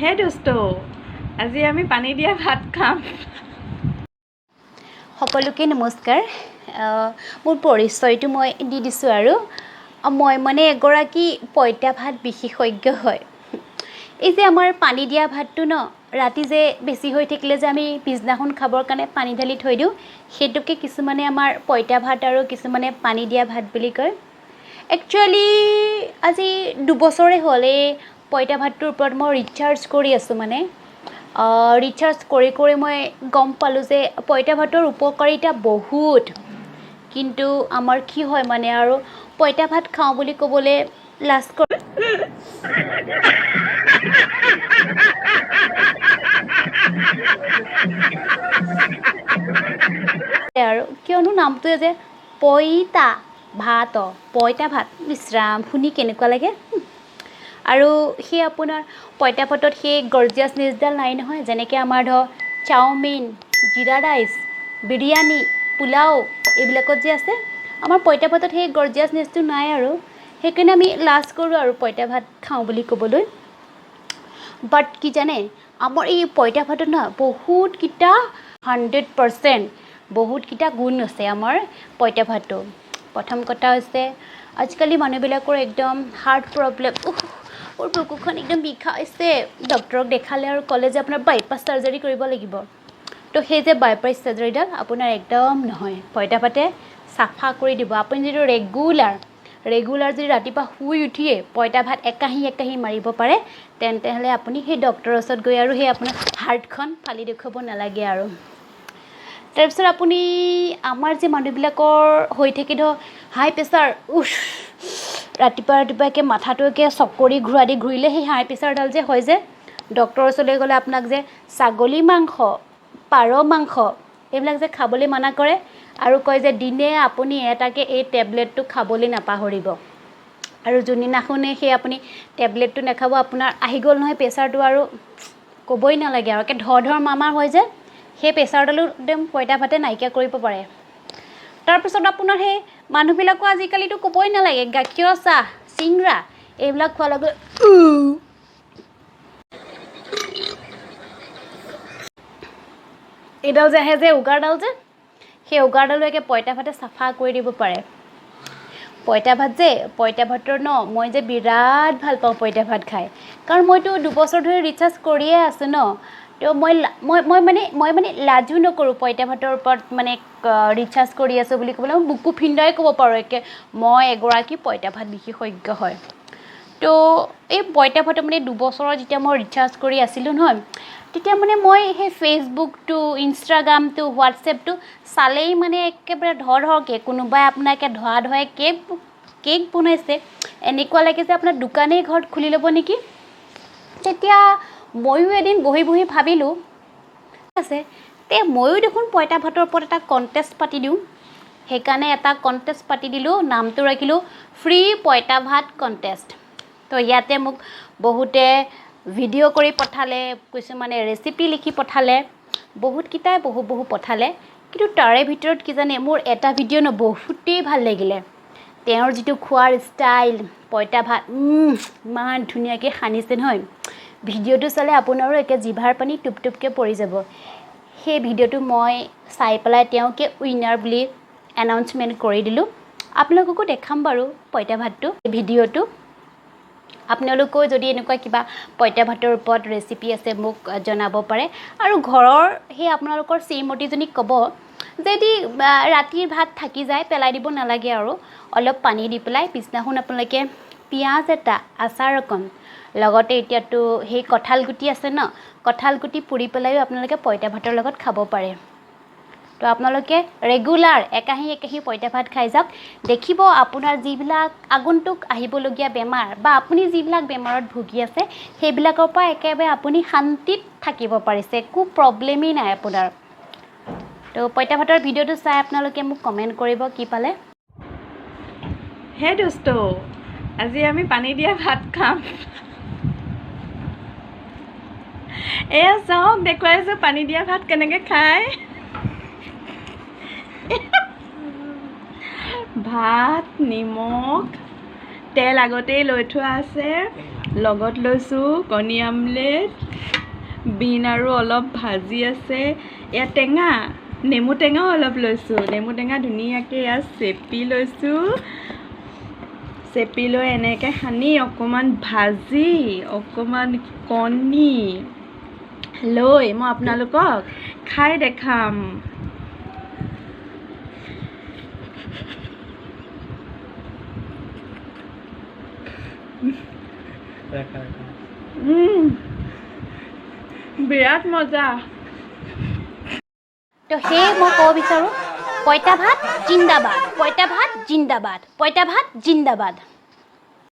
হে দোস্ত, আজি আমি পানী দিয়া ভাত খাম। সকলোকে নমস্কাৰ। মোৰ পৰিচয়টো মই দি দিছোঁ আৰু মই মানে এগৰাকী পঁইতা ভাত বিশেষজ্ঞ হয়। এই যে আমাৰ পানী দিয়া ভাতটো ন, ৰাতি যে বেছি হৈ থাকিলে যে আমি পিছদিনাখন খাবৰ কাৰণে পানী ঢালি থৈ দিওঁ, সেইটোকে কিছুমানে আমাৰ পঁইতা ভাত আৰু কিছুমানে পানী দিয়া ভাত বুলি কয়। একচুৱেলি আজি 2 বছৰে হ'ল এই পঁইতা ভাতটোৰ ওপৰত মই ৰিচাৰ্জ কৰি আছোঁ। মানে ৰিচাৰ্জ কৰি মই গম পালোঁ যে পঁইতা ভাতৰ উপকাৰিতা বহুত, কিন্তু আমাৰ কি হয় মানে আৰু পঁইতা ভাত খাওঁ বুলি ক'বলৈ লাজ কৰে আৰু, কিয়নো নামটোৱে যে পঁইতা ভাত, পঁইতা ভাত, বিশ্ৰাম শুনি কেনেকুৱা লাগে। আৰু সেই আপোনাৰ পঁইতা ভাতত সেই গৰ্জিয়াছ নিউজডাল নাই নহয়, যেনেকৈ আমাৰ ধৰ চাওমিন, জিৰা ৰাইচ, বিৰিয়ানী, পোলাও এইবিলাকত যে আছে, আমাৰ পঁইতা ভাতত সেই গৰ্জিয়াছ নিউজটো নাই আৰু সেইকাৰণে আমি লাজ কৰোঁ আৰু পঁইতা ভাত খাওঁ বুলি ক'বলৈ। বাট কি জানে, আমাৰ এই পঁইতা ভাতত না বহুতকেইটা 100% বহুতকেইটা গুণ আছে আমাৰ পঁইতা ভাতটো। প্ৰথম কথা হৈছে, আজিকালি মানুহবিলাকৰ একদম হাৰ্ট প্ৰব্লেম, মোৰ বুকুখন একদম বিষাইছে, ডক্টৰক দেখালে আৰু ক'লে যে আপোনাৰ বাইপাছ চাৰ্জাৰী কৰিব লাগিব। তো সেই যে বাইপাছ চাৰ্জাৰীডাল আপোনাৰ একদম নহয়, পঁইতা ভাতে চাফা কৰি দিব। আপুনি যদি ৰেগুলাৰ যদি ৰাতিপুৱা শুই উঠিয়ে পঁইতা ভাত একাহী মাৰিব পাৰে, তেন্তেহ'লে আপুনি সেই ডক্টৰৰ ওচৰত গৈ আৰু সেই আপোনাৰ হাৰ্টখন ফালি দেখুৱাব নালাগে আৰু। তাৰপিছত আপুনি আমাৰ যে মানুহবিলাকৰ হৈ থাকে ধৰ হাই প্ৰেছাৰ, ৰাতিপুৱা একে মাথাটো একে চকৰি ঘূৰিলে সেই হাই প্ৰেছাৰডাল যে হয় যে, ডক্টৰৰ ওচৰলৈ গ'লে আপোনাক যে ছাগলী মাংস, পাৰ মাংস এইবিলাক যে খাবলৈ মানা কৰে আৰু কয় যে দিনে আপুনি এটাকৈ এই টেবলেটটো খাবলৈ নাপাহৰিব। আৰু যোনদিনাখনে সেই আপুনি টেবলেটটো নাখাব, আপোনাৰ আহি গ'ল নহয় প্ৰেছাৰটো, আৰু ক'বই নালাগে আৰু একে ধৰ মামাৰ হয় যে, সেই প্ৰেছাৰডালো একদম পঁইতা ভাতে নাইকিয়া কৰিব পাৰে। তাৰপিছত আপোনাৰ সেই মানুহবিলাকো আজিকালিতো ক'বই নালাগে, গাখীৰৰ চাহ, চিংৰা এইবিলাক খোৱাৰ লগে এইডাল যে আহে যে উগাৰডাল যে, সেই উগাৰডালো একে পঁইতা ভাতে চাফা কৰি দিব পাৰে। পঁইতা ভাতৰ ন, মই যে বিৰাট ভাল পাওঁ পঁইতা ভাত খাই, কাৰণ মইতো 2 বছৰ ধৰি ৰিচাৰ্জ কৰিয়ে আছোঁ ন। তো মই মানে লাজো নকৰোঁ পঁইতা ভাতৰ ওপৰত মানে ৰিচাৰ্জ কৰি আছোঁ বুলি ক'বলৈ। মই বুকু ফিন্দাই ক'ব পাৰোঁ একে মই এগৰাকী পঁইতা ভাত বিশেষজ্ঞ হয়। তো এই পঁইতা ভাতৰ মানে 2 বছৰৰ যেতিয়া মই ৰিচাৰ্জ কৰি আছিলোঁ নহয়, তেতিয়া মানে মই সেই ফেচবুকটো, ইনষ্টাগ্ৰামটো, হোৱাটছএপটো চালেই মানে একেবাৰে ধৰকৈ কোনোবাই আপোনাক একে ধৰাই কেক বনাইছে, এনেকুৱা লাগে যে আপোনাৰ দোকানেই ঘৰত খুলি ল'ব নেকি। তেতিয়া ময়ো এদিন বহি ভাবিলোঁ, আছে ময়ো দেখোন পঁইতা ভাতৰ ওপৰত এটা কণ্টেষ্ট পাতি দিওঁ। সেইকাৰণে এটা কণ্টেষ্ট পাতি দিলোঁ, নামটো ৰাখিলোঁ ফ্ৰী পঁইতা ভাত কণ্টেষ্ট। তো ইয়াতে মোক বহুতে ভিডিঅ' কৰি পঠালে, কিছুমানে ৰেচিপি লিখি পঠালে, বহুতকেইটাই বহু পঠালে। কিন্তু তাৰে ভিতৰত কি জানে, মোৰ এটা ভিডিঅ' ন বহুতেই ভাল লাগিলে। তেওঁৰ যিটো খোৱাৰ ষ্টাইল, পঁইতা ভাত ইমান ধুনীয়াকৈ সানিছে নহয়, ভিডিঅ'টো চালে আপোনাৰো একে জিভাৰ পানী টুপকৈ পৰি যাব। সেই ভিডিঅ'টো মই চাই পেলাই তেওঁকে উইনাৰ বুলি এনাউন্সমেণ্ট কৰি দিলোঁ। আপোনালোককো দেখাম বাৰু পঁইতা ভাতটো, ভিডিঅ'টো। আপোনালোকেও যদি এনেকুৱা কিবা পঁইতা ভাতৰ ওপৰত ৰেচিপি আছে মোক জনাব পাৰে। আৰু ঘৰৰ সেই আপোনালোকৰ শ্ৰীমতীজনীক ক'ব, যদি ৰাতিৰ ভাত থাকি যায় পেলাই দিব নালাগে, আৰু অলপ পানী দি পেলাই পিছদিনাখন আপোনালোকে পিঁয়াজ এটা, আচাৰ অকণ, লগতে এতিয়াতো সেই কঁঠাল গুটি আছে ন, কঁঠাল গুটি পুৰি পেলাইও আপোনালোকে পঁইতা ভাতৰ লগত খাব পাৰে। তো আপোনালোকে ৰেগুলাৰ একাহী পঁইতা ভাত খাই যাওক, দেখিব আপোনাৰ যিবিলাক আগন্তুক আহিবলগীয়া বেমাৰ বা আপুনি যিবিলাক বেমাৰত ভুগি আছে, সেইবিলাকৰ পৰা একেবাৰে আপুনি শান্তিত থাকিব পাৰিছে, একো প্ৰব্লেমেই নাই আপোনাৰ। তো পঁইতা ভাতৰ ভিডিঅ'টো চাই আপোনালোকে মোক কমেণ্ট কৰিব কি পালে। হে দোস্ত, আজি আমি পানী দিয়া ভাত খাম। এয়া চাওক, দেখুৱাইছোঁ পানী দিয়া ভাত কেনেকৈ খায়। ভাত, নিমখ, তেল আগতেই লৈ থোৱা আছে, লগত লৈছোঁ কণী আমলেট, বিন আৰু অলপ ভাজি আছে। এয়া টেঙা, নেমু টেঙাও অলপ লৈছোঁ। নেমু টেঙা ধুনীয়াকৈ ইয়াত চেপি লৈছোঁ। চেপি লৈ এনেকৈ সানি অকণমান ভাজি, অকণমান কণী লৈ মই আপোনালোকক খাই দেখাম। বিৰাট মজা। তো সেয়ে মই ক'ব বিচাৰোঁ পঁইতা ভাত জিন্দাবাদ, পঁইতা ভাত জিন্দাবাদ, পঁইতা ভাত জিন্দাবাদ।